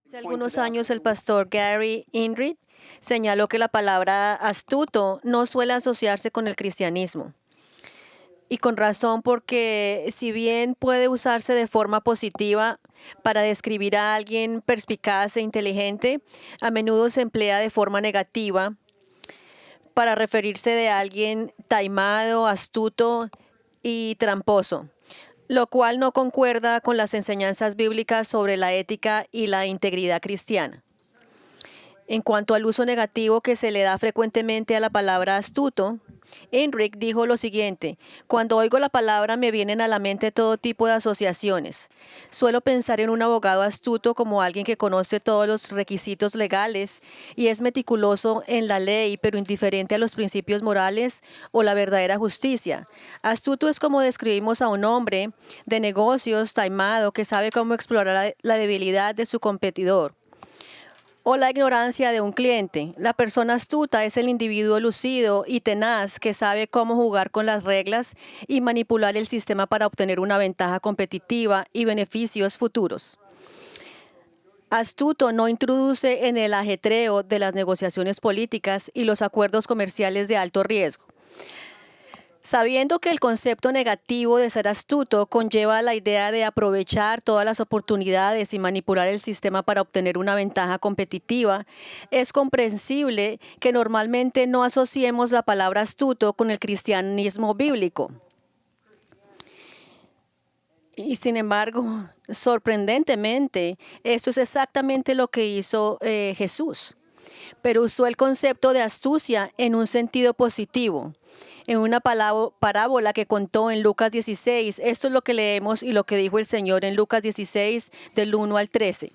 Hace algunos años el pastor Gary Inrig señaló que la palabra astuto no suele asociarse con el cristianismo. Y con razón, porque si bien puede usarse de forma positiva para describir a alguien perspicaz e inteligente, a menudo se emplea de forma negativa para referirse de alguien taimado, astuto y tramposo, lo cual no concuerda con las enseñanzas bíblicas sobre la ética y la integridad cristiana. En cuanto al uso negativo que se le da frecuentemente a la palabra astuto, Enric dijo lo siguiente: cuando oigo la palabra me vienen a la mente todo tipo de asociaciones. Suelo pensar en un abogado astuto como alguien que conoce todos los requisitos legales y es meticuloso en la ley, pero indiferente a los principios morales o la verdadera justicia. Astuto es como describimos a un hombre de negocios taimado que sabe cómo explorar la debilidad de su competidor o la ignorancia de un cliente. La persona astuta es el individuo lucido y tenaz que sabe cómo jugar con las reglas y manipular el sistema para obtener una ventaja competitiva y beneficios futuros. Astuto no introduce en el ajetreo de las negociaciones políticas y los acuerdos comerciales de alto riesgo. Sabiendo que el concepto negativo de ser astuto conlleva la idea de aprovechar todas las oportunidades y manipular el sistema para obtener una ventaja competitiva, es comprensible que normalmente no asociemos la palabra astuto con el cristianismo bíblico. Y sin embargo, sorprendentemente, eso es exactamente lo que hizo Jesús. Pero usó el concepto de astucia en un sentido positivo. En una parábola que contó en Lucas 16, esto es lo que leemos y lo que dijo el Señor en Lucas 16, del 1 al 13.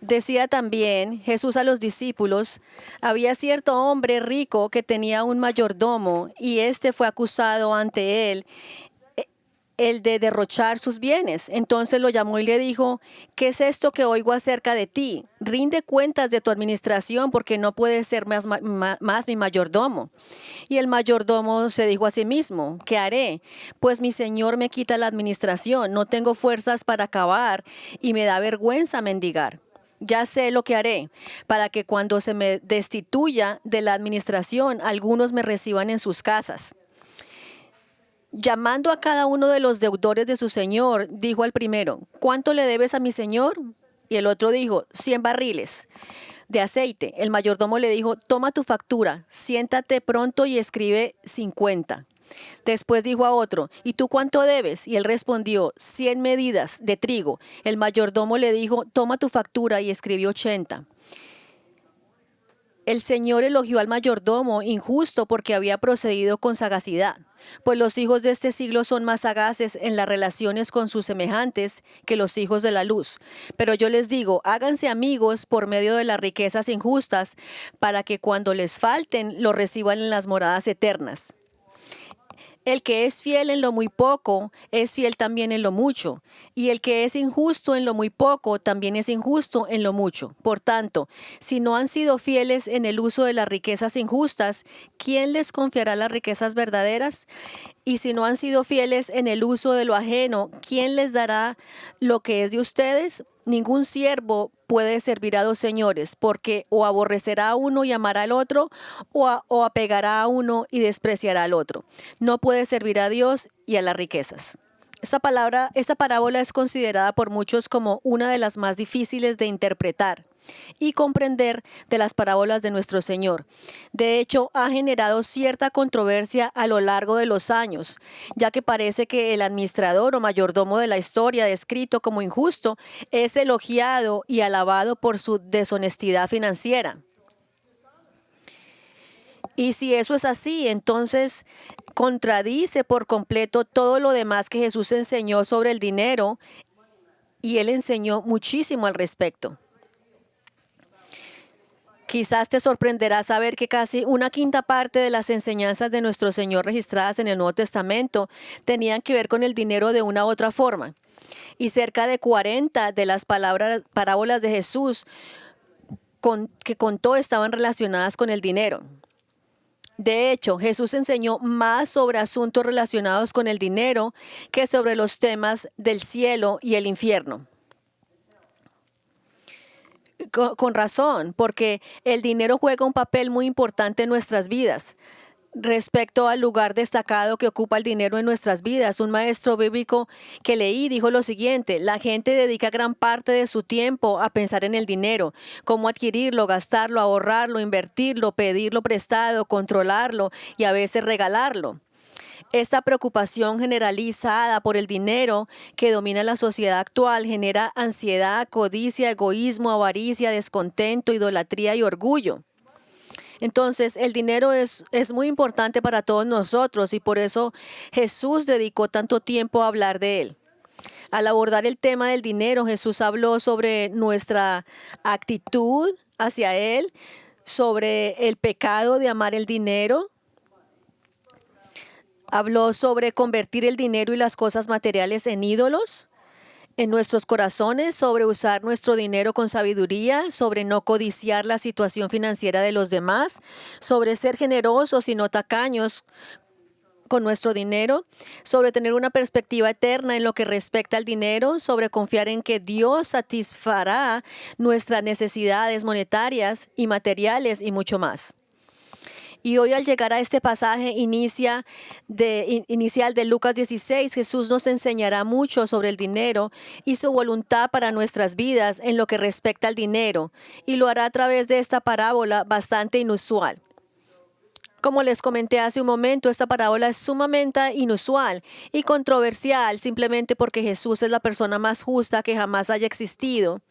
Decía también Jesús a los discípulos: había cierto hombre rico que tenía un mayordomo, y éste fue acusado ante él el de derrochar sus bienes. Entonces lo llamó y le dijo: ¿qué es esto que oigo acerca de ti? Rinde cuentas de tu administración, porque no puedes ser más mi mayordomo. Y el mayordomo se dijo a sí mismo: ¿qué haré? Pues mi señor me quita la administración, no tengo fuerzas para acabar y me da vergüenza mendigar. Ya sé lo que haré, para que cuando se me destituya de la administración, algunos me reciban en sus casas. Llamando a cada uno de los deudores de su señor, dijo al primero: ¿cuánto le debes a mi señor? Y el otro dijo: 100 barriles de aceite. El mayordomo le dijo: toma tu factura, siéntate pronto y escribe 50. Después dijo a otro: ¿y tú cuánto debes? Y él respondió: 100 medidas de trigo. El mayordomo le dijo: toma tu factura y escribió 80. El Señor elogió al mayordomo injusto porque había procedido con sagacidad, pues los hijos de este siglo son más sagaces en las relaciones con sus semejantes que los hijos de la luz. Pero yo les digo: háganse amigos por medio de las riquezas injustas, para que cuando les falten, lo reciban en las moradas eternas. El que es fiel en lo muy poco, es fiel también en lo mucho. Y el que es injusto en lo muy poco, también es injusto en lo mucho. Por tanto, si no han sido fieles en el uso de las riquezas injustas, ¿quién les confiará las riquezas verdaderas? Y si no han sido fieles en el uso de lo ajeno, ¿quién les dará lo que es de ustedes? Ningún siervo puede servir a dos señores, porque o aborrecerá a uno y amará al otro, o apegará a uno y despreciará al otro. No puede servir a Dios y a las riquezas. Esta parábola es considerada por muchos como una de las más difíciles de interpretar y comprender de las parábolas de nuestro Señor. De hecho, ha generado cierta controversia a lo largo de los años, ya que parece que el administrador o mayordomo de la historia, descrito como injusto, es elogiado y alabado por su deshonestidad financiera. Y si eso es así, entonces contradice por completo todo lo demás que Jesús enseñó sobre el dinero, y él enseñó muchísimo al respecto. Quizás te sorprenderá saber que casi una quinta parte de las enseñanzas de nuestro Señor registradas en el Nuevo Testamento tenían que ver con el dinero de una u otra forma. Y cerca de 40 de las parábolas de Jesús que contó estaban relacionadas con el dinero. De hecho, Jesús enseñó más sobre asuntos relacionados con el dinero que sobre los temas del cielo y el infierno. Con razón, porque el dinero juega un papel muy importante en nuestras vidas. Respecto al lugar destacado que ocupa el dinero en nuestras vidas, un maestro bíblico que leí dijo lo siguiente: la gente dedica gran parte de su tiempo a pensar en el dinero, cómo adquirirlo, gastarlo, ahorrarlo, invertirlo, pedirlo prestado, controlarlo y a veces regalarlo. Esta preocupación generalizada por el dinero que domina la sociedad actual genera ansiedad, codicia, egoísmo, avaricia, descontento, idolatría y orgullo. Entonces, el dinero es muy importante para todos nosotros y por eso Jesús dedicó tanto tiempo a hablar de él. Al abordar el tema del dinero, Jesús habló sobre nuestra actitud hacia él, sobre el pecado de amar el dinero. Habló sobre convertir el dinero y las cosas materiales en ídolos en nuestros corazones, sobre usar nuestro dinero con sabiduría, sobre no codiciar la situación financiera de los demás, sobre ser generosos y no tacaños con nuestro dinero, sobre tener una perspectiva eterna en lo que respecta al dinero, sobre confiar en que Dios satisfará nuestras necesidades monetarias y materiales y mucho más. Y hoy al llegar a este pasaje inicial de Lucas 16, Jesús nos enseñará mucho sobre el dinero y su voluntad para nuestras vidas en lo que respecta al dinero, y lo hará a través de esta parábola bastante inusual. Como les comenté hace un momento, esta parábola es sumamente inusual y controversial simplemente porque Jesús es la persona más justa que jamás haya existido.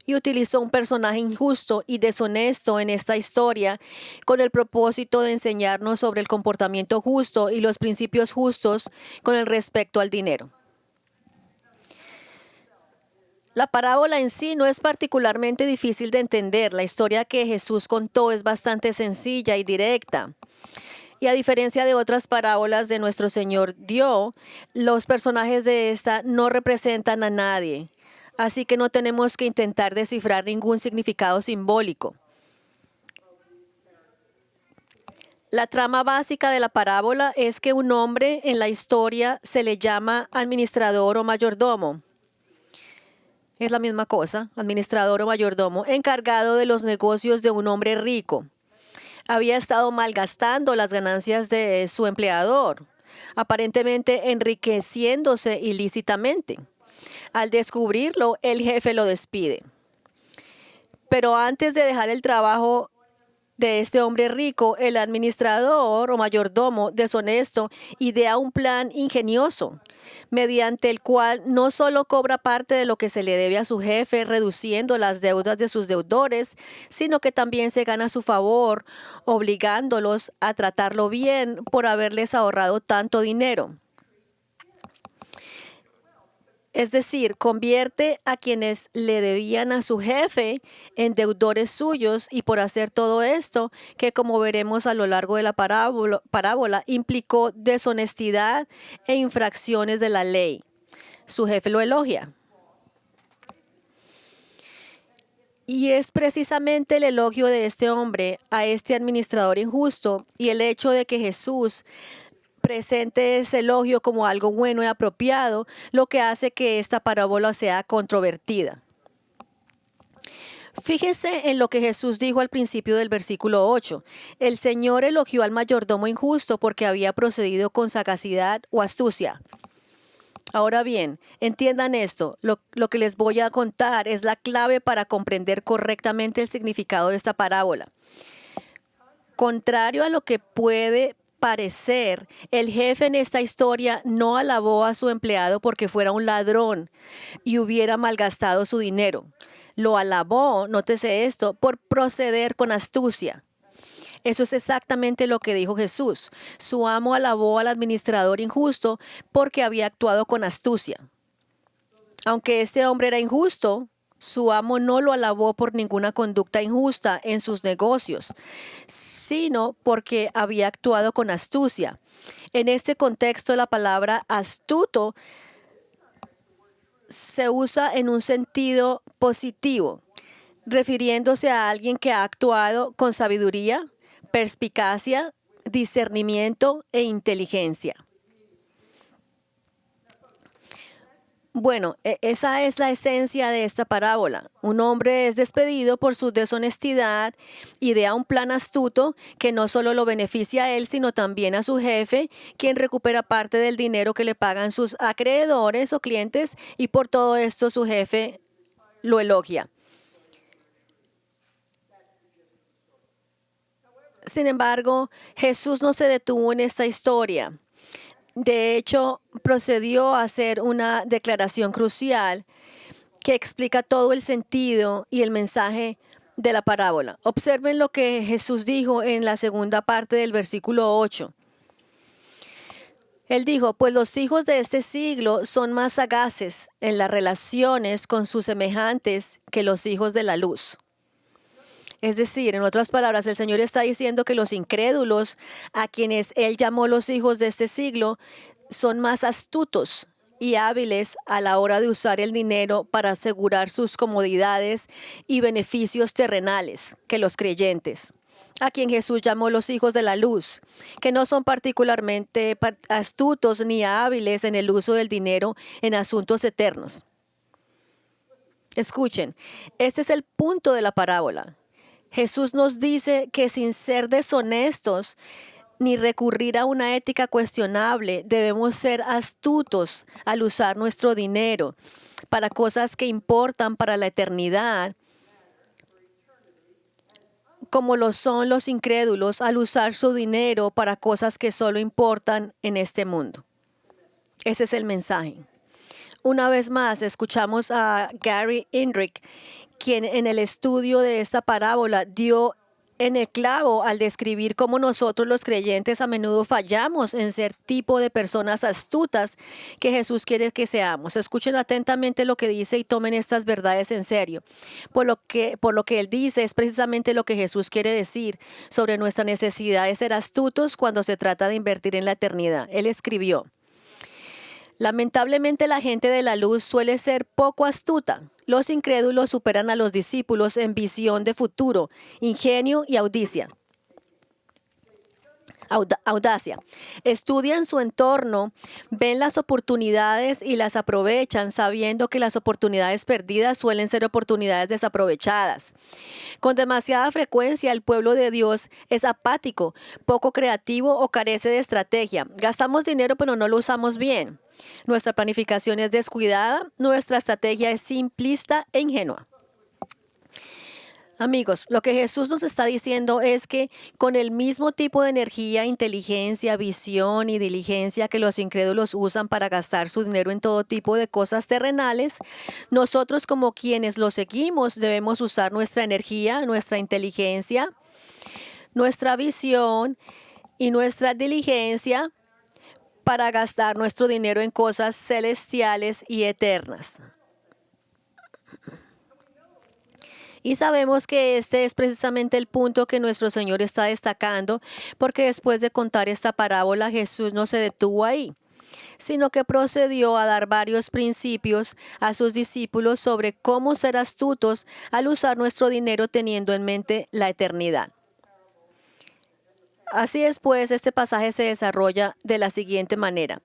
Y utilizó un personaje injusto y deshonesto en esta historia con el propósito de enseñarnos sobre el comportamiento justo y los principios justos con el respecto al dinero. La parábola en sí no es particularmente difícil de entender. La historia que Jesús contó es bastante sencilla y directa. Y a diferencia de otras parábolas de nuestro Señor dio, los personajes de esta no representan a nadie. Así que no tenemos que intentar descifrar ningún significado simbólico. La trama básica de la parábola es que un hombre en la historia se le llama administrador o mayordomo. Es la misma cosa, administrador o mayordomo, encargado de los negocios de un hombre rico. Había estado malgastando las ganancias de su empleador, aparentemente enriqueciéndose ilícitamente. Al descubrirlo, el jefe lo despide. Pero antes de dejar el trabajo de este hombre rico, el administrador o mayordomo deshonesto idea un plan ingenioso, mediante el cual no solo cobra parte de lo que se le debe a su jefe, reduciendo las deudas de sus deudores, sino que también se gana su favor, obligándolos a tratarlo bien por haberles ahorrado tanto dinero. Es decir, convierte a quienes le debían a su jefe en deudores suyos, y por hacer todo esto, que como veremos a lo largo de la parábola, implicó deshonestidad e infracciones de la ley. Su jefe lo elogia. Y es precisamente el elogio de este hombre a este administrador injusto y el hecho de que Jesús presente ese elogio como algo bueno y apropiado, lo que hace que esta parábola sea controvertida. Fíjese en lo que Jesús dijo al principio del versículo 8. El Señor elogió al mayordomo injusto porque había procedido con sagacidad o astucia. Ahora bien, entiendan esto, lo que les voy a contar es la clave para comprender correctamente el significado de esta parábola. Contrario a lo que puede parecer, el jefe en esta historia no alabó a su empleado porque fuera un ladrón y hubiera malgastado su dinero. Lo alabó, nótese esto, por proceder con astucia. Eso es exactamente lo que dijo Jesús. Su amo alabó al administrador injusto porque había actuado con astucia. Aunque este hombre era injusto, su amo no lo alabó por ninguna conducta injusta en sus negocios, sino porque había actuado con astucia. En este contexto, la palabra astuto se usa en un sentido positivo, refiriéndose a alguien que ha actuado con sabiduría, perspicacia, discernimiento e inteligencia. Bueno, esa es la esencia de esta parábola. Un hombre es despedido por su deshonestidad, idea un plan astuto que no solo lo beneficia a él, sino también a su jefe, quien recupera parte del dinero que le pagan sus acreedores o clientes, y por todo esto su jefe lo elogia. Sin embargo, Jesús no se detuvo en esta historia. De hecho, procedió a hacer una declaración crucial que explica todo el sentido y el mensaje de la parábola. Observen lo que Jesús dijo en la segunda parte del versículo 8. Él dijo, pues los hijos de este siglo son más sagaces en las relaciones con sus semejantes que los hijos de la luz. Es decir, en otras palabras, el Señor está diciendo que los incrédulos, a quienes Él llamó los hijos de este siglo, son más astutos y hábiles a la hora de usar el dinero para asegurar sus comodidades y beneficios terrenales que los creyentes, a quien Jesús llamó los hijos de la luz, que no son particularmente astutos ni hábiles en el uso del dinero en asuntos eternos. Escuchen, este es el punto de la parábola. Jesús nos dice que sin ser deshonestos ni recurrir a una ética cuestionable, debemos ser astutos al usar nuestro dinero para cosas que importan para la eternidad, como lo son los incrédulos al usar su dinero para cosas que solo importan en este mundo. Ese es el mensaje. Una vez más, escuchamos a Gary Inrich, quien en el estudio de esta parábola dio en el clavo al describir cómo nosotros los creyentes a menudo fallamos en ser tipo de personas astutas que Jesús quiere que seamos. Escuchen atentamente lo que dice y tomen estas verdades en serio. Por lo que él dice es precisamente lo que Jesús quiere decir sobre nuestra necesidad de ser astutos cuando se trata de invertir en la eternidad. Él escribió, lamentablemente la gente de la luz suele ser poco astuta. Los incrédulos superan a los discípulos en visión de futuro, ingenio y audacia. Estudian su entorno, ven las oportunidades y las aprovechan, sabiendo que las oportunidades perdidas suelen ser oportunidades desaprovechadas. Con demasiada frecuencia, el pueblo de Dios es apático, poco creativo o carece de estrategia. Gastamos dinero, pero no lo usamos bien. Nuestra planificación es descuidada, nuestra estrategia es simplista e ingenua. Amigos, lo que Jesús nos está diciendo es que con el mismo tipo de energía, inteligencia, visión y diligencia que los incrédulos usan para gastar su dinero en todo tipo de cosas terrenales, nosotros como quienes lo seguimos debemos usar nuestra energía, nuestra inteligencia, nuestra visión y nuestra diligencia para gastar nuestro dinero en cosas celestiales y eternas. Y sabemos que este es precisamente el punto que nuestro Señor está destacando, porque después de contar esta parábola, Jesús no se detuvo ahí, sino que procedió a dar varios principios a sus discípulos sobre cómo ser astutos al usar nuestro dinero teniendo en mente la eternidad. Así es, pues, este pasaje se desarrolla de la siguiente manera.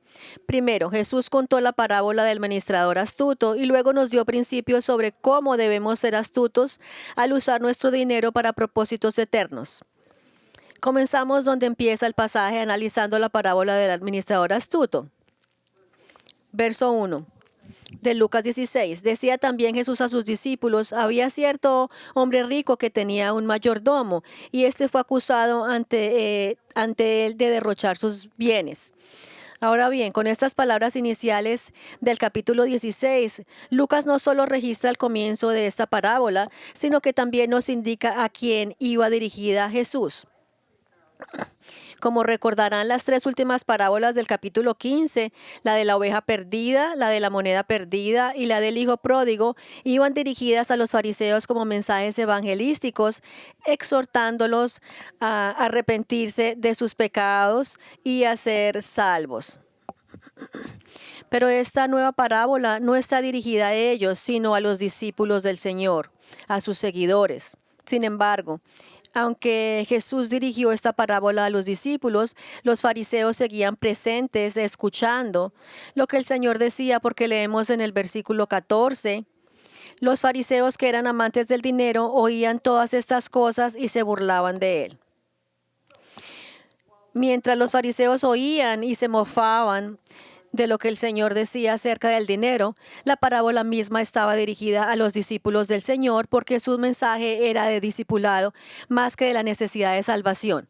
Primero, Jesús contó la parábola del administrador astuto y luego nos dio principios sobre cómo debemos ser astutos al usar nuestro dinero para propósitos eternos. Comenzamos donde empieza el pasaje analizando la parábola del administrador astuto. Verso 1. De Lucas 16. Decía también Jesús a sus discípulos, había cierto hombre rico que tenía un mayordomo y este fue acusado ante él de derrochar sus bienes. Ahora bien, con estas palabras iniciales del capítulo 16, Lucas no solo registra el comienzo de esta parábola, sino que también nos indica a quién iba dirigida Jesús. Como recordarán las tres últimas parábolas del capítulo 15, la de la oveja perdida, la de la moneda perdida y la del hijo pródigo, iban dirigidas a los fariseos como mensajes evangelísticos, exhortándolos a arrepentirse de sus pecados y a ser salvos. Pero esta nueva parábola no está dirigida a ellos, sino a los discípulos del Señor, a sus seguidores. Sin embargo, Aunque Jesús dirigió esta parábola a los discípulos, los fariseos seguían presentes, escuchando lo que el Señor decía, porque leemos en el versículo 14, los fariseos que eran amantes del dinero oían todas estas cosas y se burlaban de él. Mientras los fariseos oían y se mofaban de lo que el Señor decía acerca del dinero, la parábola misma estaba dirigida a los discípulos del Señor porque su mensaje era de discipulado más que de la necesidad de salvación.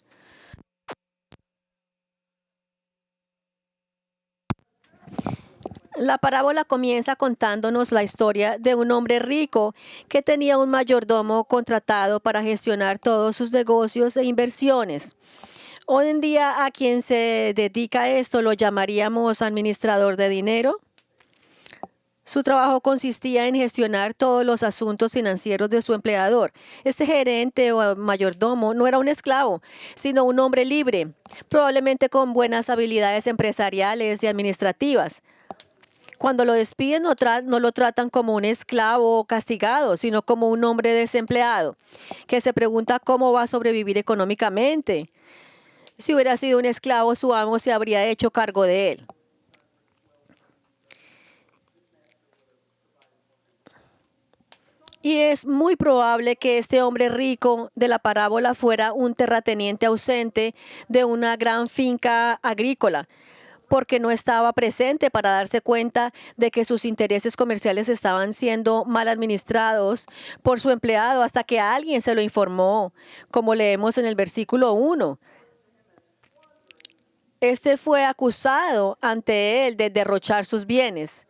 La parábola comienza contándonos la historia de un hombre rico que tenía un mayordomo contratado para gestionar todos sus negocios e inversiones. Hoy en día, a quien se dedica a esto lo llamaríamos administrador de dinero. Su trabajo consistía en gestionar todos los asuntos financieros de su empleador. Este gerente o mayordomo no era un esclavo, sino un hombre libre, probablemente con buenas habilidades empresariales y administrativas. Cuando lo despiden no lo tratan como un esclavo castigado, sino como un hombre desempleado, que se pregunta cómo va a sobrevivir económicamente. Si hubiera sido un esclavo, su amo se habría hecho cargo de él. Y es muy probable que este hombre rico de la parábola fuera un terrateniente ausente de una gran finca agrícola, porque no estaba presente para darse cuenta de que sus intereses comerciales estaban siendo mal administrados por su empleado hasta que alguien se lo informó, como leemos en el versículo 1. Este fue acusado ante él de derrochar sus bienes.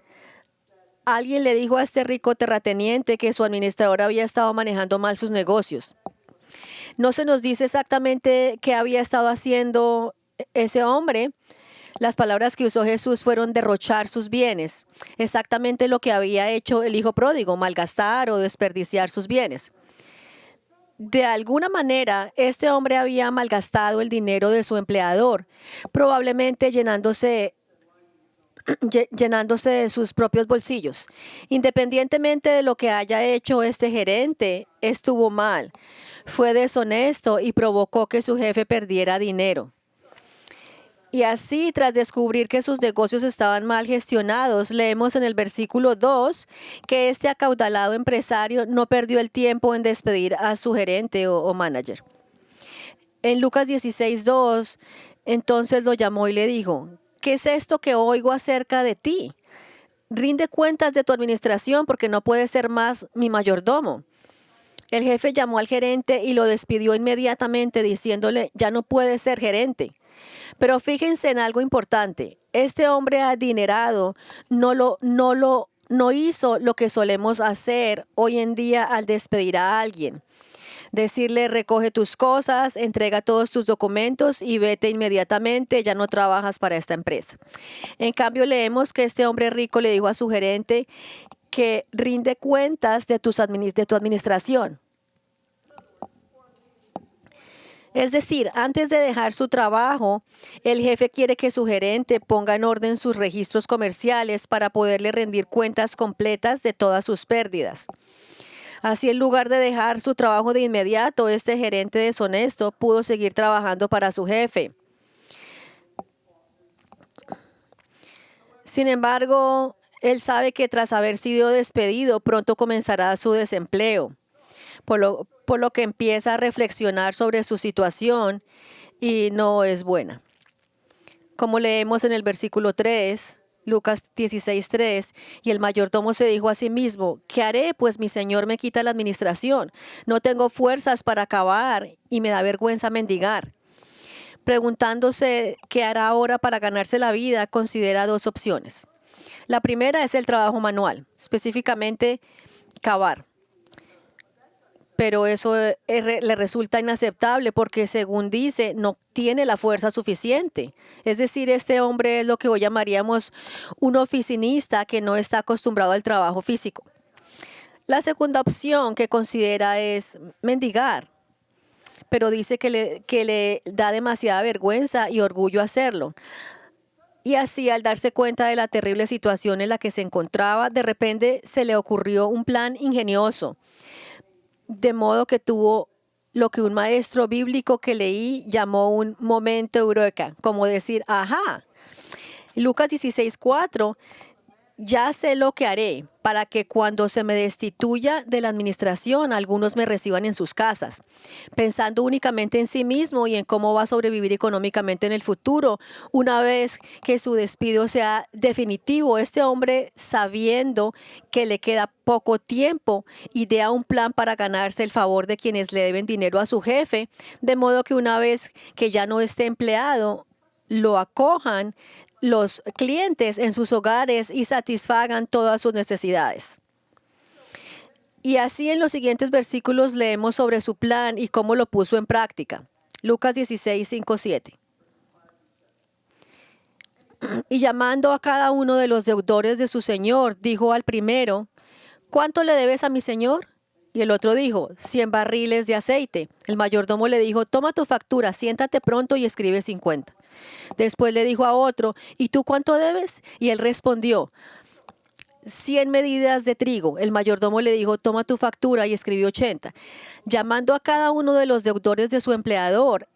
Alguien le dijo a este rico terrateniente que su administrador había estado manejando mal sus negocios. No se nos dice exactamente qué había estado haciendo ese hombre. Las palabras que usó Jesús fueron derrochar sus bienes, exactamente lo que había hecho el hijo pródigo, malgastar o desperdiciar sus bienes. De alguna manera, este hombre había malgastado el dinero de su empleador, probablemente llenándose de sus propios bolsillos. Independientemente de lo que haya hecho este gerente, estuvo mal, fue deshonesto y provocó que su jefe perdiera dinero. Y así, tras descubrir que sus negocios estaban mal gestionados, leemos en el versículo 2 que este acaudalado empresario no perdió el tiempo en despedir a su gerente o manager. En Lucas 16:2, entonces lo llamó y le dijo: ¿qué es esto que oigo acerca de ti? Rinde cuentas de tu administración porque no puedes ser más mi mayordomo. El jefe llamó al gerente y lo despidió inmediatamente diciéndole: ya no puedes ser gerente. Pero fíjense en algo importante. Este hombre adinerado no hizo lo que solemos hacer hoy en día al despedir a alguien. Decirle: recoge tus cosas, entrega todos tus documentos y vete inmediatamente, ya no trabajas para esta empresa. En cambio, leemos que este hombre rico le dijo a su gerente que rinde cuentas de tu administración. Es decir, antes de dejar su trabajo, el jefe quiere que su gerente ponga en orden sus registros comerciales para poderle rendir cuentas completas de todas sus pérdidas. Así, en lugar de dejar su trabajo de inmediato, este gerente deshonesto pudo seguir trabajando para su jefe. Sin embargo, él sabe que tras haber sido despedido, pronto comenzará su desempleo, por lo que empieza a reflexionar sobre su situación y no es buena. Como leemos en el versículo 3, Lucas 16:3, y el mayordomo se dijo a sí mismo: ¿qué haré? Pues mi señor me quita la administración. No tengo fuerzas para acabar y me da vergüenza mendigar. Preguntándose qué hará ahora para ganarse la vida, considera dos opciones. La primera es el trabajo manual, específicamente cavar. Pero eso le resulta inaceptable porque, según dice, no tiene la fuerza suficiente. Es decir, este hombre es lo que hoy llamaríamos un oficinista que no está acostumbrado al trabajo físico. La segunda opción que considera es mendigar, pero dice que le da demasiada vergüenza y orgullo hacerlo. Y así, al darse cuenta de la terrible situación en la que se encontraba, de repente se le ocurrió un plan ingenioso. De modo que tuvo lo que un maestro bíblico que leí llamó un momento eureka, como decir, ajá. Lucas 16:4, ya sé lo que haré para que cuando se me destituya de la administración, algunos me reciban en sus casas. Pensando únicamente en sí mismo y en cómo va a sobrevivir económicamente en el futuro, una vez que su despido sea definitivo, este hombre, sabiendo que le queda poco tiempo, idea un plan para ganarse el favor de quienes le deben dinero a su jefe, de modo que una vez que ya no esté empleado, lo acojan los clientes en sus hogares y satisfagan todas sus necesidades. Y así en los siguientes versículos leemos sobre su plan y cómo lo puso en práctica. Lucas 16:5-7. Y llamando a cada uno de los deudores de su señor, dijo al primero, ¿cuánto le debes a mi señor? Y el otro dijo, 100 barriles de aceite. El mayordomo le dijo, toma tu factura, siéntate pronto y escribe 50. Después le dijo a otro, ¿y tú cuánto debes? Y él respondió, 100 medidas de trigo. El mayordomo le dijo, toma tu factura y escribió 80. Llamando a cada uno de los deudores de su empleador,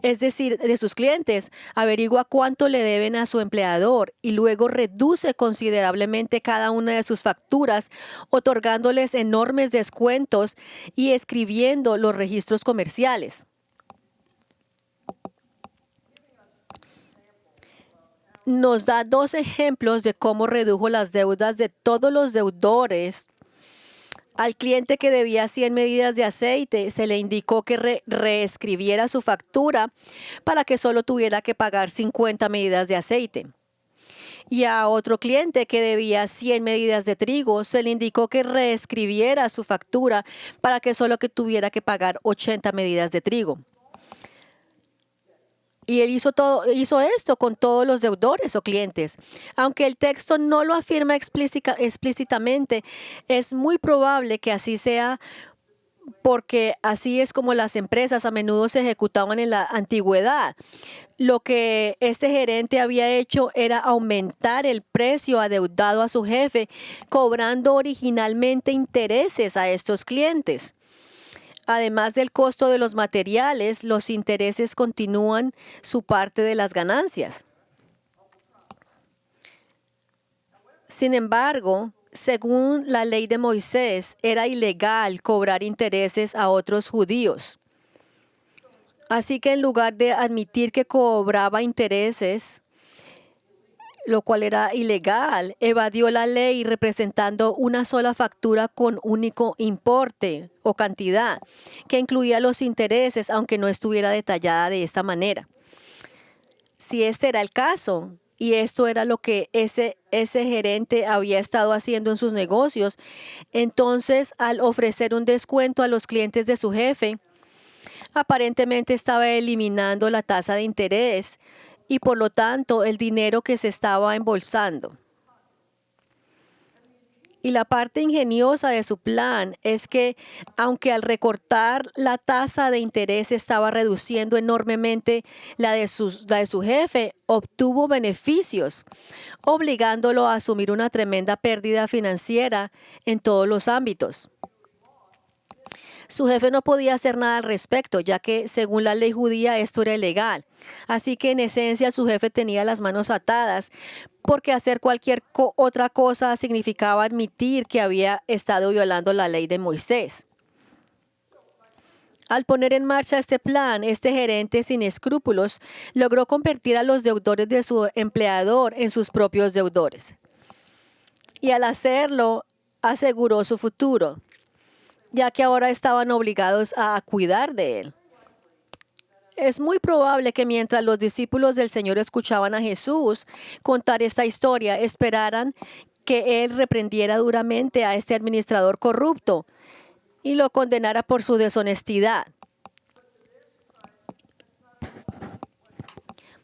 es decir, de sus clientes, averigua cuánto le deben a su empleador y luego reduce considerablemente cada una de sus facturas, otorgándoles enormes descuentos y escribiendo los registros comerciales. Nos da dos ejemplos de cómo redujo las deudas de todos los deudores. Al cliente que debía 100 medidas de aceite, se le indicó que reescribiera su factura para que solo tuviera que pagar 50 medidas de aceite. Y a otro cliente que debía 100 medidas de trigo, se le indicó que reescribiera su factura para que solo tuviera que pagar 80 medidas de trigo. Y él hizo esto con todos los deudores o clientes. Aunque el texto no lo afirma explícitamente, es muy probable que así sea, porque así es como las empresas a menudo se ejecutaban en la antigüedad. Lo que este gerente había hecho era aumentar el precio adeudado a su jefe, cobrando originalmente intereses a estos clientes. Además del costo de los materiales, los intereses continúan su parte de las ganancias. Sin embargo, según la ley de Moisés, era ilegal cobrar intereses a otros judíos. Así que en lugar de admitir que cobraba intereses, lo cual era ilegal, evadió la ley representando una sola factura con único importe o cantidad, que incluía los intereses, aunque no estuviera detallada de esta manera. Si este era el caso, y esto era lo que ese gerente había estado haciendo en sus negocios, entonces al ofrecer un descuento a los clientes de su jefe, aparentemente estaba eliminando la tasa de interés y por lo tanto el dinero que se estaba embolsando. Y la parte ingeniosa de su plan es que, aunque al recortar la tasa de interés estaba reduciendo enormemente la de su jefe, obtuvo beneficios, obligándolo a asumir una tremenda pérdida financiera en todos los ámbitos. Su jefe no podía hacer nada al respecto, ya que según la ley judía esto era ilegal. Así que en esencia su jefe tenía las manos atadas, porque hacer cualquier otra cosa significaba admitir que había estado violando la ley de Moisés. Al poner en marcha este plan, este gerente sin escrúpulos logró convertir a los deudores de su empleador en sus propios deudores. Y al hacerlo, aseguró su futuro, ya que ahora estaban obligados a cuidar de él. Es muy probable que mientras los discípulos del Señor escuchaban a Jesús contar esta historia, esperaran que Él reprendiera duramente a este administrador corrupto y lo condenara por su deshonestidad.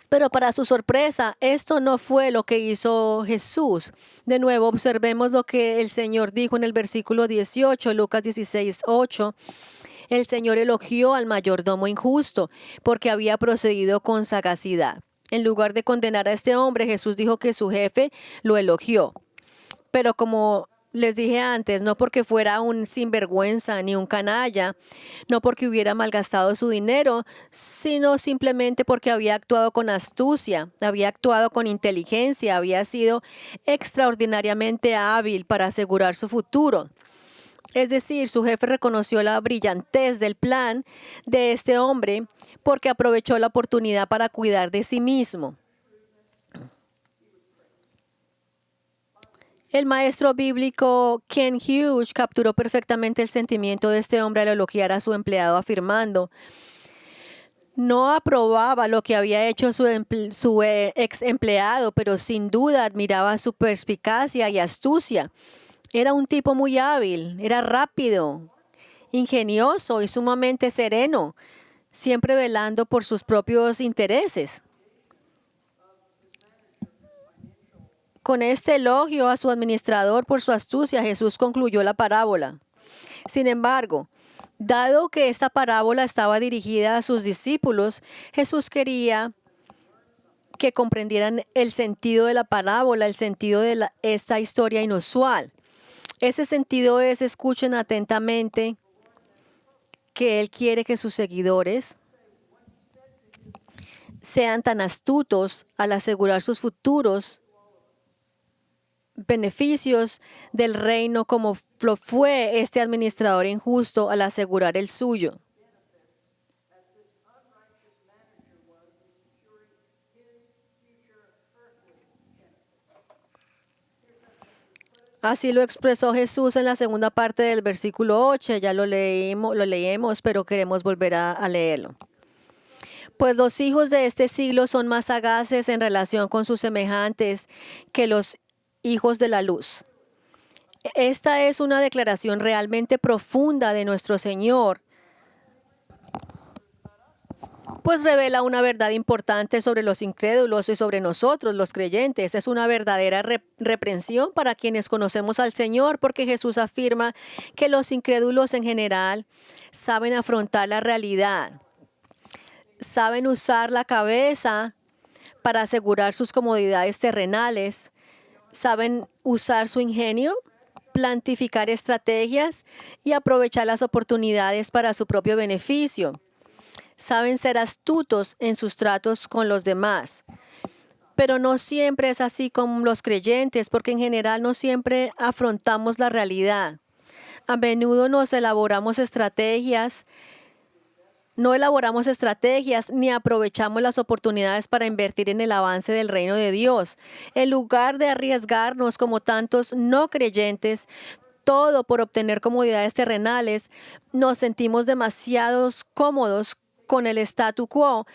Pero para su sorpresa, esto no fue lo que hizo Jesús. De nuevo, observemos lo que el Señor dijo en el versículo 18, Lucas 16:8. El Señor elogió al mayordomo injusto porque había procedido con sagacidad. En lugar de condenar a este hombre, Jesús dijo que su jefe lo elogió. Pero como les dije antes, no porque fuera un sinvergüenza ni un canalla, no porque hubiera malgastado su dinero, sino simplemente porque había actuado con astucia, había actuado con inteligencia, había sido extraordinariamente hábil para asegurar su futuro. Es decir, su jefe reconoció la brillantez del plan de este hombre porque aprovechó la oportunidad para cuidar de sí mismo. El maestro bíblico Ken Hughes capturó perfectamente el sentimiento de este hombre al elogiar a su empleado, afirmando: no aprobaba lo que había hecho su ex empleado, pero sin duda admiraba su perspicacia y astucia. Era un tipo muy hábil, era rápido, ingenioso y sumamente sereno, siempre velando por sus propios intereses. Con este elogio a su administrador por su astucia, Jesús concluyó la parábola. Sin embargo, dado que esta parábola estaba dirigida a sus discípulos, Jesús quería que comprendieran el sentido de la parábola, el sentido de esta historia inusual. Ese sentido es: escuchen atentamente que Él quiere que sus seguidores sean tan astutos al asegurar sus futuros beneficios del reino como lo fue este administrador injusto al asegurar el suyo. Así lo expresó Jesús en la segunda parte del versículo 8. Ya lo leímos, pero queremos volver a leerlo. Pues los hijos de este siglo son más sagaces en relación con sus semejantes que los hijos de la luz. Esta es una declaración realmente profunda de nuestro Señor, pues revela una verdad importante sobre los incrédulos y sobre nosotros, los creyentes. Es una verdadera reprensión para quienes conocemos al Señor, porque Jesús afirma que los incrédulos en general saben afrontar la realidad, saben usar la cabeza para asegurar sus comodidades terrenales, saben usar su ingenio, plantificar estrategias y aprovechar las oportunidades para su propio beneficio. Saben ser astutos en sus tratos con los demás. Pero no siempre es así con los creyentes, porque en general no siempre afrontamos la realidad. A menudo no elaboramos estrategias ni aprovechamos las oportunidades para invertir en el avance del reino de Dios. En lugar de arriesgarnos como tantos no creyentes, todo por obtener comodidades terrenales, nos sentimos demasiado cómodos con el statu quo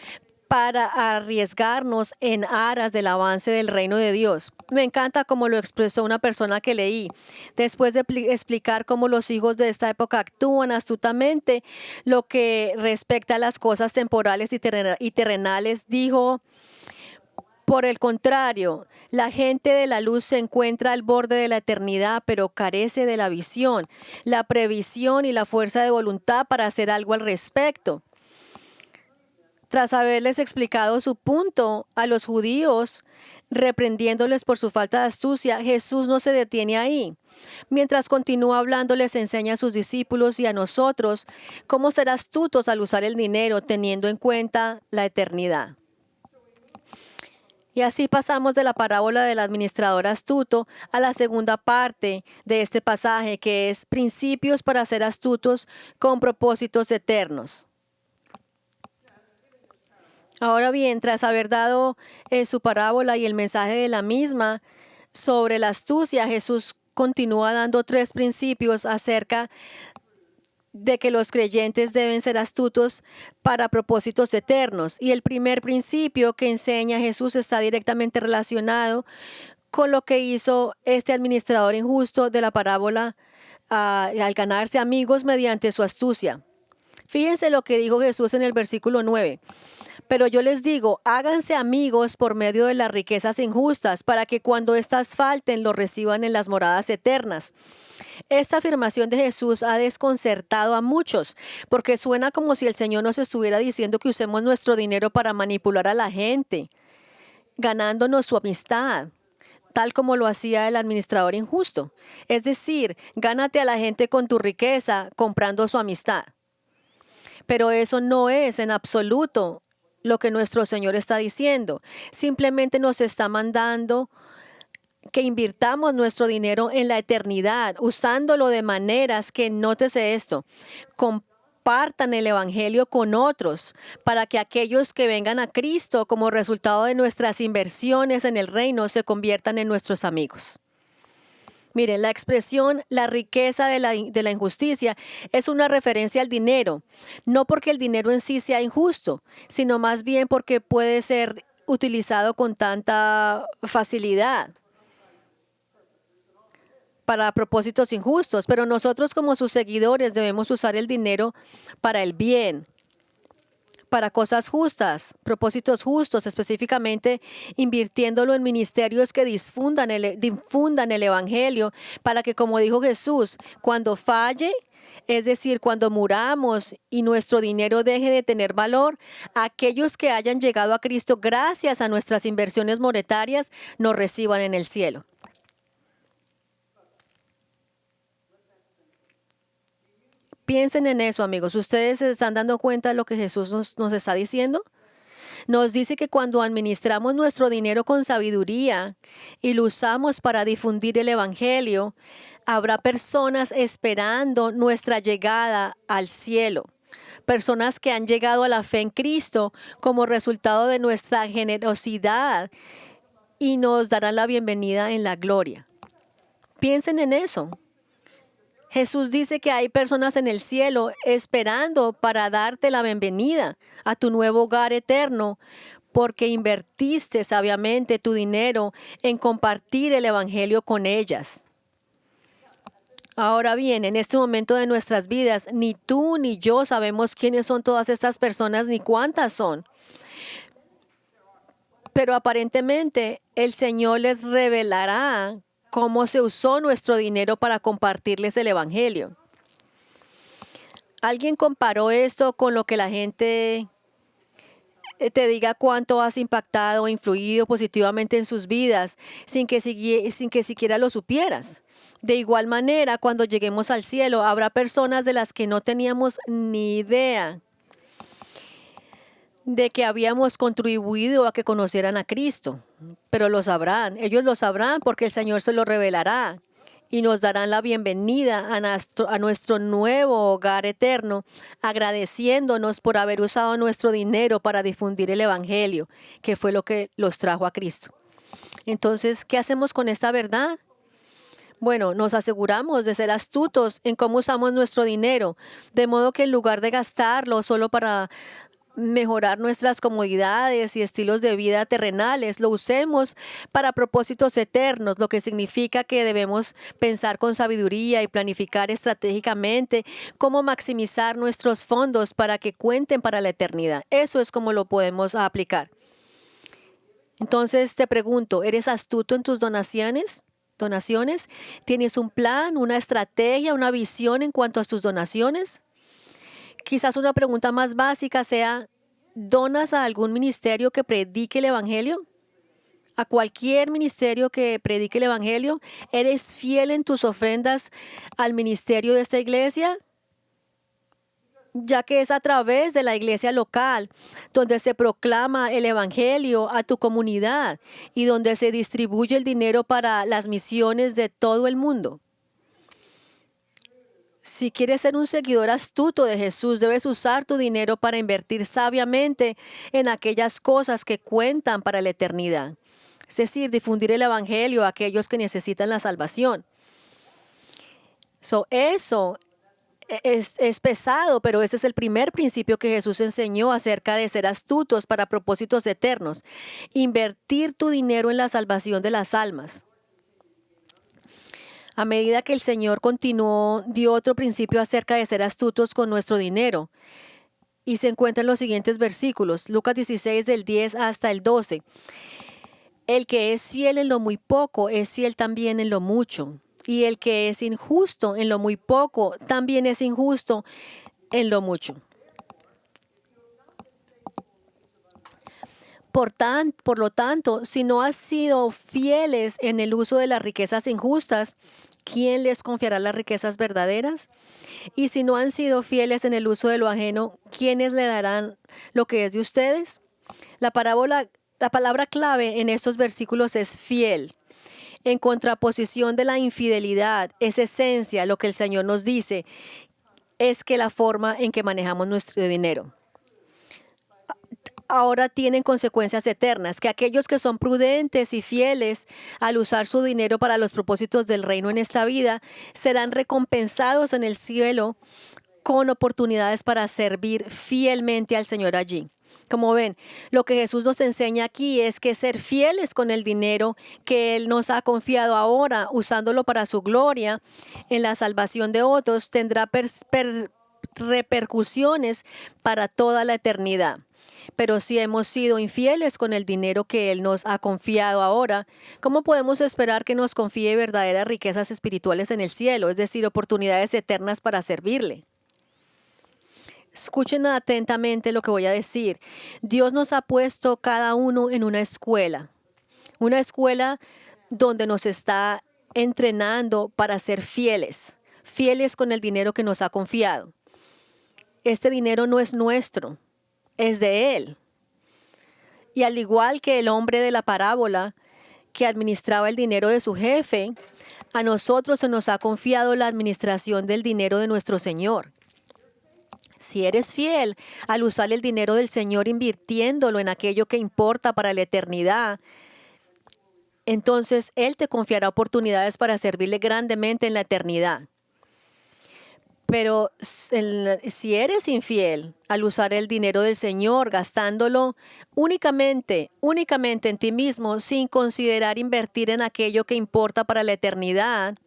para arriesgarnos en aras del avance del reino de Dios. Me encanta cómo lo expresó una persona que leí. Después de explicar cómo los hijos de esta época actúan astutamente lo que respecta a las cosas temporales y terrenales, dijo: por el contrario, la gente de la luz se encuentra al borde de la eternidad, pero carece de la visión, la previsión y la fuerza de voluntad para hacer algo al respecto. Tras haberles explicado su punto a los judíos, reprendiéndoles por su falta de astucia, Jesús no se detiene ahí. Mientras continúa hablando, les enseña a sus discípulos y a nosotros cómo ser astutos al usar el dinero, teniendo en cuenta la eternidad. Y así pasamos de la parábola del administrador astuto a la segunda parte de este pasaje, que es principios para ser astutos con propósitos eternos. Ahora bien, tras haber dado su parábola y el mensaje de la misma sobre la astucia, Jesús continúa dando 3 principios acerca de que los creyentes deben ser astutos para propósitos eternos. Y el primer principio que enseña Jesús está directamente relacionado con lo que hizo este administrador injusto de la parábola al ganarse amigos mediante su astucia. Fíjense lo que dijo Jesús en el versículo 9. Pero yo les digo, háganse amigos por medio de las riquezas injustas, para que cuando éstas falten, los reciban en las moradas eternas. Esta afirmación de Jesús ha desconcertado a muchos, porque suena como si el Señor nos estuviera diciendo que usemos nuestro dinero para manipular a la gente, ganándonos su amistad. tal como lo hacía el administrador injusto. Es decir, gánate a la gente con tu riqueza comprando su amistad. Pero eso no es en absoluto lo que nuestro Señor está diciendo. Simplemente nos está mandando que invirtamos nuestro dinero en la eternidad, usándolo de maneras que, nótese esto, compartan el Evangelio con otros, para que aquellos que vengan a Cristo como resultado de nuestras inversiones en el reino se conviertan en nuestros amigos. Miren, la expresión la riqueza de la injusticia es una referencia al dinero, no porque el dinero en sí sea injusto, sino más bien porque puede ser utilizado con tanta facilidad para propósitos injustos, pero nosotros como sus seguidores debemos usar el dinero para el bien, para cosas justas, propósitos justos, específicamente invirtiéndolo en ministerios que difundan el Evangelio, para que, como dijo Jesús, cuando falle, es decir, cuando muramos y nuestro dinero deje de tener valor, aquellos que hayan llegado a Cristo gracias a nuestras inversiones monetarias nos reciban en el cielo. Piensen en eso, amigos. ¿Ustedes se están dando cuenta de lo que Jesús nos está diciendo? Nos dice que cuando administramos nuestro dinero con sabiduría y lo usamos para difundir el Evangelio, habrá personas esperando nuestra llegada al cielo. Personas que han llegado a la fe en Cristo como resultado de nuestra generosidad y nos darán la bienvenida en la gloria. Piensen en eso. Jesús dice que hay personas en el cielo esperando para darte la bienvenida a tu nuevo hogar eterno, porque invertiste sabiamente tu dinero en compartir el Evangelio con ellas. Ahora bien, en este momento de nuestras vidas, ni tú ni yo sabemos quiénes son todas estas personas ni cuántas son. Pero aparentemente el Señor les revelará cómo se usó nuestro dinero para compartirles el Evangelio. Alguien comparó esto con lo que la gente te diga cuánto has impactado o influido positivamente en sus vidas sin que siquiera lo supieras. De igual manera, cuando lleguemos al cielo, habrá personas de las que no teníamos ni idea de que habíamos contribuido a que conocieran a Cristo, pero lo sabrán, ellos lo sabrán porque el Señor se lo revelará y nos darán la bienvenida a nuestro nuevo hogar eterno, agradeciéndonos por haber usado nuestro dinero para difundir el Evangelio, que fue lo que los trajo a Cristo. Entonces, ¿qué hacemos con esta verdad? Bueno, nos aseguramos de ser astutos en cómo usamos nuestro dinero, de modo que en lugar de gastarlo solo para mejorar nuestras comodidades y estilos de vida terrenales, lo usemos para propósitos eternos, lo que significa que debemos pensar con sabiduría y planificar estratégicamente cómo maximizar nuestros fondos para que cuenten para la eternidad. Eso es como lo podemos aplicar. Entonces te pregunto, ¿eres astuto en tus donaciones? ¿Tienes un plan, una estrategia, una visión en cuanto a tus donaciones? Quizás una pregunta más básica sea, ¿donas a algún ministerio que predique el Evangelio? ¿A cualquier ministerio que predique el Evangelio? ¿Eres fiel en tus ofrendas al ministerio de esta iglesia? Ya que es a través de la iglesia local donde se proclama el Evangelio a tu comunidad y donde se distribuye el dinero para las misiones de todo el mundo. Si quieres ser un seguidor astuto de Jesús, debes usar tu dinero para invertir sabiamente en aquellas cosas que cuentan para la eternidad. Es decir, difundir el Evangelio a aquellos que necesitan la salvación. Eso es pesado, pero ese es el primer principio que Jesús enseñó acerca de ser astutos para propósitos eternos. Invertir tu dinero en la salvación de las almas. A medida que el Señor continuó, dio otro principio acerca de ser astutos con nuestro dinero. Y se encuentra en los siguientes versículos, Lucas 16 del 10 hasta el 12. El que es fiel en lo muy poco, es fiel también en lo mucho. Y el que es injusto en lo muy poco, también es injusto en lo mucho. Por lo tanto, si no han sido fieles en el uso de las riquezas injustas, ¿quién les confiará las riquezas verdaderas? Y si no han sido fieles en el uso de lo ajeno, ¿quiénes le darán lo que es de ustedes? La palabra clave en estos versículos es fiel. En contraposición de la infidelidad, es esencia lo que el Señor nos dice, es que la forma en que manejamos nuestro dinero ahora tienen consecuencias eternas, que aquellos que son prudentes y fieles al usar su dinero para los propósitos del reino en esta vida, serán recompensados en el cielo con oportunidades para servir fielmente al Señor allí. Como ven, lo que Jesús nos enseña aquí es que ser fieles con el dinero que Él nos ha confiado ahora, usándolo para su gloria en la salvación de otros, tendrá repercusiones para toda la eternidad. Pero si hemos sido infieles con el dinero que Él nos ha confiado ahora, ¿cómo podemos esperar que nos confíe verdaderas riquezas espirituales en el cielo, es decir, oportunidades eternas para servirle? Escuchen atentamente lo que voy a decir. Dios nos ha puesto cada uno en una escuela donde nos está entrenando para ser fieles, fieles con el dinero que nos ha confiado. Este dinero no es nuestro, es de Él. Y al igual que el hombre de la parábola que administraba el dinero de su jefe, a nosotros se nos ha confiado la administración del dinero de nuestro Señor. Si eres fiel al usar el dinero del Señor invirtiéndolo en aquello que importa para la eternidad, entonces Él te confiará oportunidades para servirle grandemente en la eternidad. Pero si eres infiel al usar el dinero del Señor, gastándolo únicamente en ti mismo, sin considerar invertir en aquello que importa para la eternidad,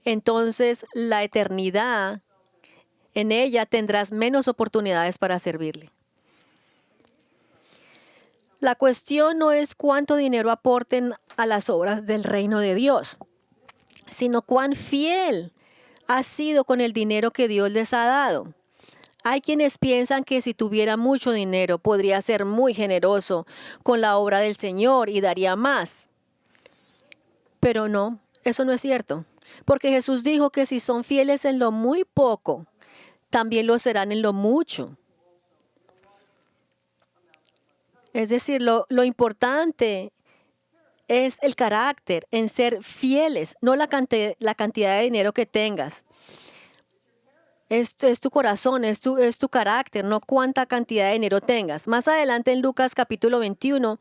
entonces la eternidad, en ella tendrás menos oportunidades para servirle. La cuestión no es cuánto dinero aporten a las obras del reino de Dios, sino cuán fiel has sido con el dinero que Dios les ha dado. Hay quienes piensan que si tuviera mucho dinero podría ser muy generoso con la obra del Señor y daría más. Pero no, eso no es cierto, porque Jesús dijo que si son fieles en lo muy poco, también lo serán en lo mucho. Es decir, lo importante es el carácter, en ser fieles, no la cantidad de dinero que tengas. Es tu corazón, es tu carácter, no cuánta cantidad de dinero tengas. Más adelante en Lucas capítulo 21,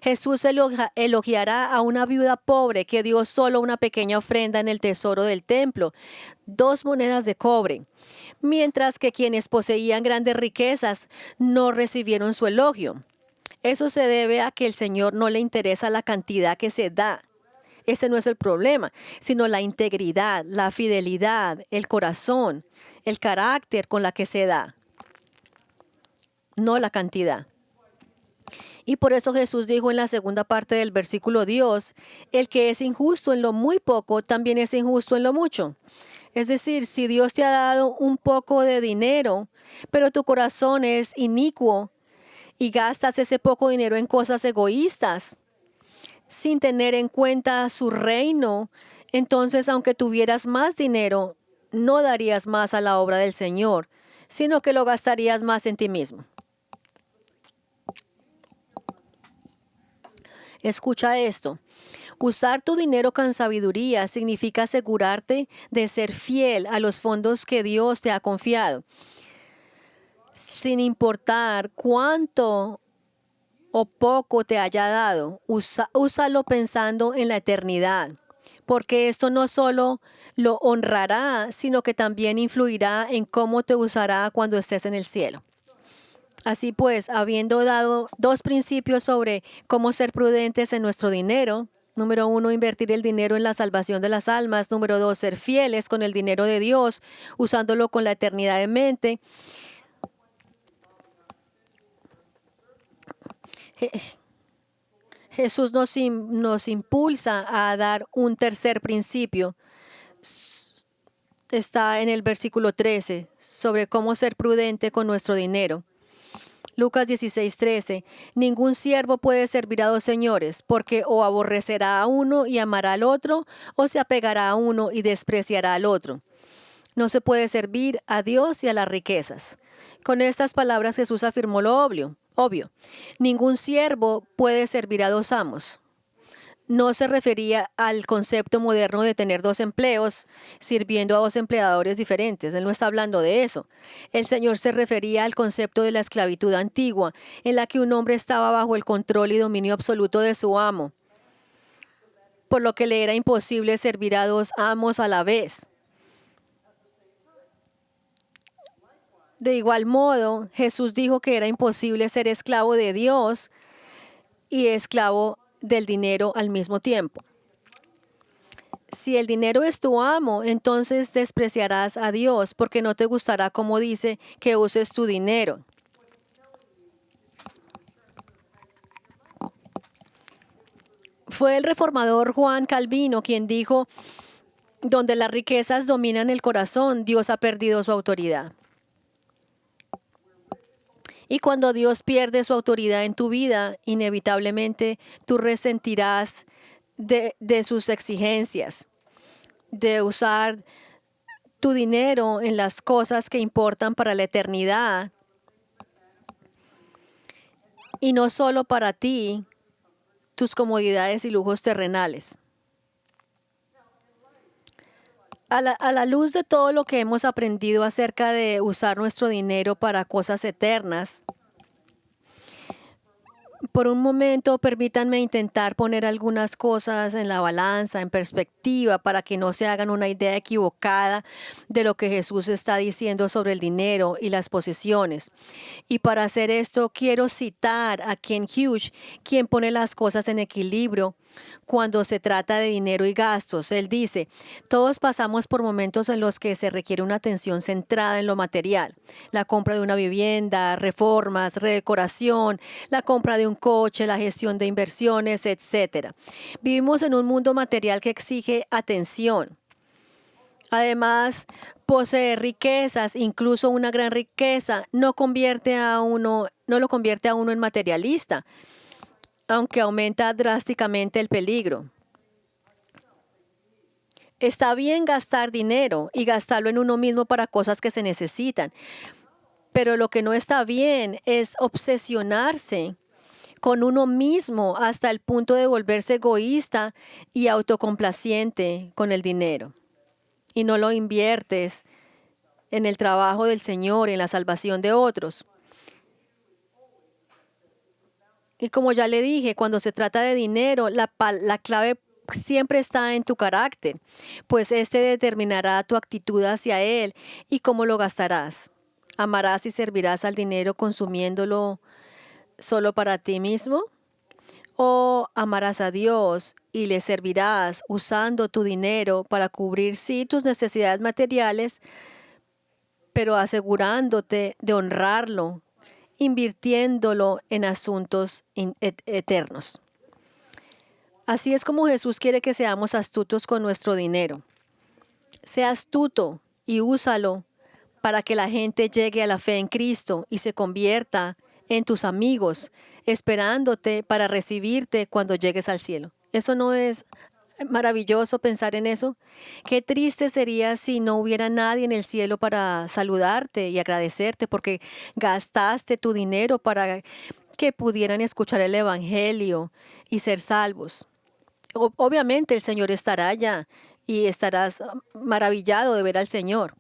Jesús elogiará a una viuda pobre que dio solo una pequeña ofrenda en el tesoro del templo, 2 monedas de cobre, mientras que quienes poseían grandes riquezas no recibieron su elogio. Eso se debe a que el Señor no le interesa la cantidad que se da. Ese no es el problema, sino la integridad, la fidelidad, el corazón, el carácter con la que se da, no la cantidad. Y por eso Jesús dijo en la segunda parte del versículo: Dios, el que es injusto en lo muy poco, también es injusto en lo mucho. Es decir, si Dios te ha dado un poco de dinero, pero tu corazón es inicuo, y gastas ese poco dinero en cosas egoístas, sin tener en cuenta su reino, entonces aunque tuvieras más dinero, no darías más a la obra del Señor, sino que lo gastarías más en ti mismo. Escucha esto. Usar tu dinero con sabiduría significa asegurarte de ser fiel a los fondos que Dios te ha confiado, sin importar cuánto o poco te haya dado. Úsalo pensando en la eternidad, porque esto no solo lo honrará, sino que también influirá en cómo te usará cuando estés en el cielo. Así pues, habiendo dado 2 principios sobre cómo ser prudentes en nuestro dinero: número 1, invertir el dinero en la salvación de las almas; número 2, ser fieles con el dinero de Dios, usándolo con la eternidad en mente. Jesús nos impulsa a dar un tercer principio. Está en el versículo 13, sobre cómo ser prudente con nuestro dinero. Lucas 16:13. Ningún siervo puede servir a dos señores, porque o aborrecerá a uno y amará al otro, o se apegará a uno y despreciará al otro. No se puede servir a Dios y a las riquezas. Con estas palabras Jesús afirmó lo obvio. Ningún siervo puede servir a dos amos. No se refería al concepto moderno de tener dos empleos sirviendo a dos empleadores diferentes. Él no está hablando de eso. El Señor se refería al concepto de la esclavitud antigua, en la que un hombre estaba bajo el control y dominio absoluto de su amo, por lo que le era imposible servir a dos amos a la vez. De igual modo, Jesús dijo que era imposible ser esclavo de Dios y esclavo del dinero al mismo tiempo. Si el dinero es tu amo, entonces despreciarás a Dios porque no te gustará como dice que uses tu dinero. Fue el reformador Juan Calvino quien dijo, donde las riquezas dominan el corazón, Dios ha perdido su autoridad. Y cuando Dios pierde su autoridad en tu vida, inevitablemente tú resentirás de sus exigencias, de usar tu dinero en las cosas que importan para la eternidad y no solo para ti, tus comodidades y lujos terrenales. A la luz de todo lo que hemos aprendido acerca de usar nuestro dinero para cosas eternas, por un momento permítanme intentar poner algunas cosas en la balanza, en perspectiva, para que no se hagan una idea equivocada de lo que Jesús está diciendo sobre el dinero y las posesiones. Y para hacer esto quiero citar a Ken Hughes, quien pone las cosas en equilibrio cuando se trata de dinero y gastos. Él dice, todos pasamos por momentos en los que se requiere una atención centrada en lo material. La compra de una vivienda, reformas, redecoración, la compra de un coche, la gestión de inversiones, etc. Vivimos en un mundo material que exige atención. Además, poseer riquezas, incluso una gran riqueza, no lo convierte a uno en materialista, aunque aumenta drásticamente el peligro. Está bien gastar dinero y gastarlo en uno mismo para cosas que se necesitan, pero lo que no está bien es obsesionarse con uno mismo hasta el punto de volverse egoísta y autocomplaciente con el dinero. Y no lo inviertes en el trabajo del Señor, en la salvación de otros. Y como ya le dije, cuando se trata de dinero, la clave siempre está en tu carácter, pues este determinará tu actitud hacia él y cómo lo gastarás. ¿Amarás y servirás al dinero consumiéndolo solo para ti mismo? ¿O amarás a Dios y le servirás usando tu dinero para cubrir, sí, tus necesidades materiales, pero asegurándote de honrarlo, invirtiéndolo en asuntos eternos? Así es como Jesús quiere que seamos astutos con nuestro dinero. Sea astuto y úsalo para que la gente llegue a la fe en Cristo y se convierta en tus amigos, esperándote para recibirte cuando llegues al cielo. ¿Eso no es maravilloso pensar en eso? Qué triste sería si no hubiera nadie en el cielo para saludarte y agradecerte porque gastaste tu dinero para que pudieran escuchar el Evangelio y ser salvos. Obviamente el Señor estará allá y estarás maravillado de ver al Señor.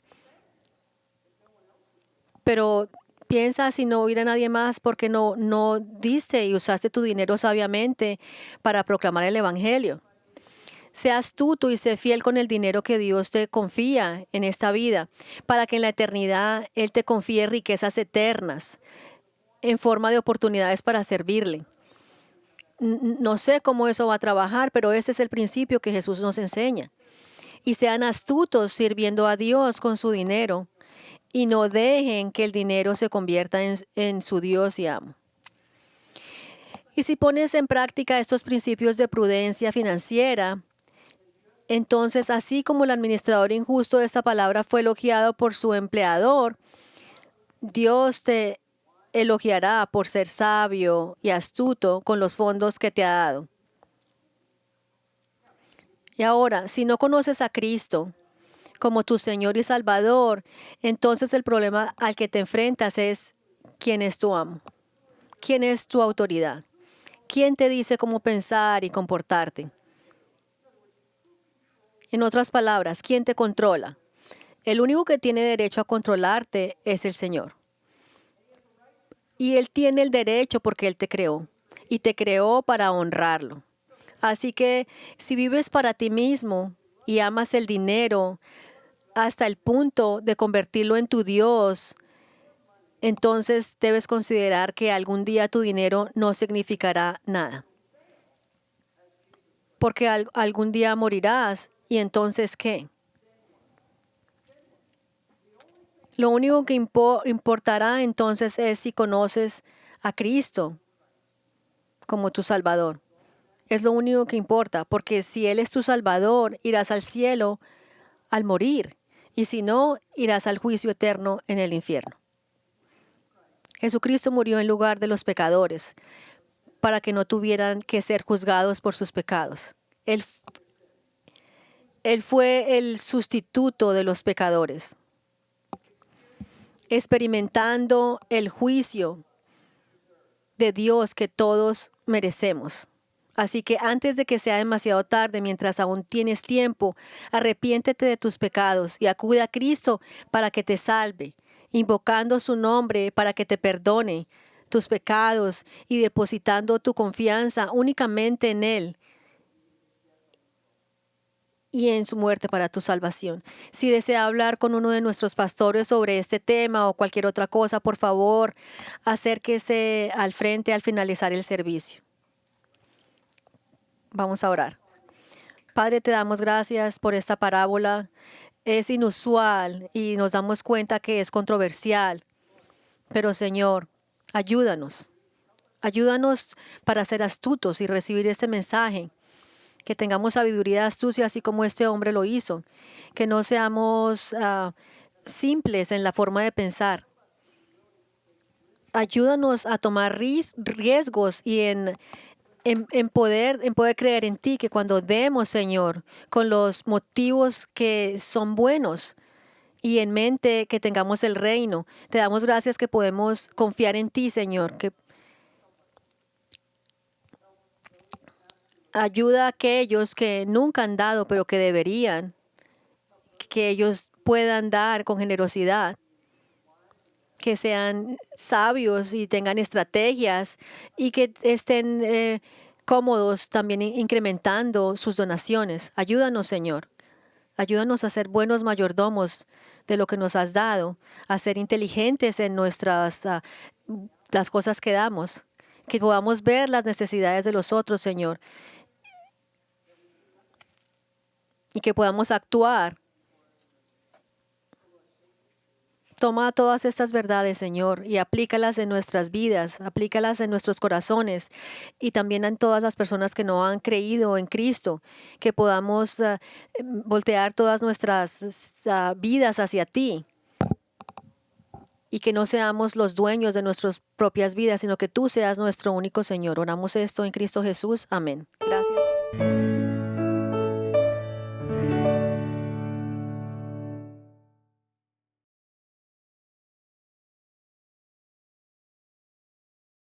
Pero piensa si no hubiera nadie más porque no diste y usaste tu dinero sabiamente para proclamar el Evangelio. Sé astuto y sé fiel con el dinero que Dios te confía en esta vida, para que en la eternidad Él te confíe riquezas eternas en forma de oportunidades para servirle. No sé cómo eso va a trabajar, pero ese es el principio que Jesús nos enseña. Y sean astutos sirviendo a Dios con su dinero y no dejen que el dinero se convierta en su Dios y amo. Y si pones en práctica estos principios de prudencia financiera, entonces, así como el administrador injusto de esta palabra fue elogiado por su empleador, Dios te elogiará por ser sabio y astuto con los fondos que te ha dado. Y ahora, si no conoces a Cristo como tu Señor y Salvador, entonces el problema al que te enfrentas es: ¿quién es tu amo? ¿Quién es tu autoridad? ¿Quién te dice cómo pensar y comportarte? En otras palabras, ¿quién te controla? El único que tiene derecho a controlarte es el Señor. Y Él tiene el derecho porque Él te creó. Y te creó para honrarlo. Así que si vives para ti mismo y amas el dinero hasta el punto de convertirlo en tu Dios, entonces debes considerar que algún día tu dinero no significará nada. Porque algún día morirás, y entonces ¿qué? Lo único que importará entonces es si conoces a Cristo como tu Salvador. Es lo único que importa, porque si Él es tu Salvador, irás al cielo al morir, y si no, irás al juicio eterno en el infierno. Jesucristo murió en lugar de los pecadores, para que no tuvieran que ser juzgados por sus pecados. Él fue el sustituto de los pecadores, experimentando el juicio de Dios que todos merecemos. Así que antes de que sea demasiado tarde, mientras aún tienes tiempo, arrepiéntete de tus pecados y acude a Cristo para que te salve, invocando su nombre para que te perdone tus pecados y depositando tu confianza únicamente en Él y en su muerte para tu salvación. Si desea hablar con uno de nuestros pastores sobre este tema o cualquier otra cosa, por favor, acérquese al frente al finalizar el servicio. Vamos a orar. Padre, te damos gracias por esta parábola. Es inusual y nos damos cuenta que es controversial. Pero Señor, ayúdanos. Ayúdanos para ser astutos y recibir este mensaje. Que tengamos sabiduría y astucia así como este hombre lo hizo. Que no seamos simples en la forma de pensar. Ayúdanos a tomar riesgos y en poder creer en ti, que cuando demos, Señor, con los motivos que son buenos y en mente que tengamos el reino. Te damos gracias que podemos confiar en ti, Señor, que ayuda a aquellos que nunca han dado, pero que deberían, que ellos puedan dar con generosidad, que sean sabios y tengan estrategias y que estén cómodos también incrementando sus donaciones. Ayúdanos, Señor. Ayúdanos a ser buenos mayordomos de lo que nos has dado, a ser inteligentes en las cosas que damos, que podamos ver las necesidades de los otros, Señor, y que podamos actuar. Toma todas estas verdades, Señor, y aplícalas en nuestras vidas, aplícalas en nuestros corazones y también en todas las personas que no han creído en Cristo, que podamos voltear todas nuestras vidas hacia ti y que no seamos los dueños de nuestras propias vidas, sino que tú seas nuestro único Señor. Oramos esto en Cristo Jesús. Amén. Gracias.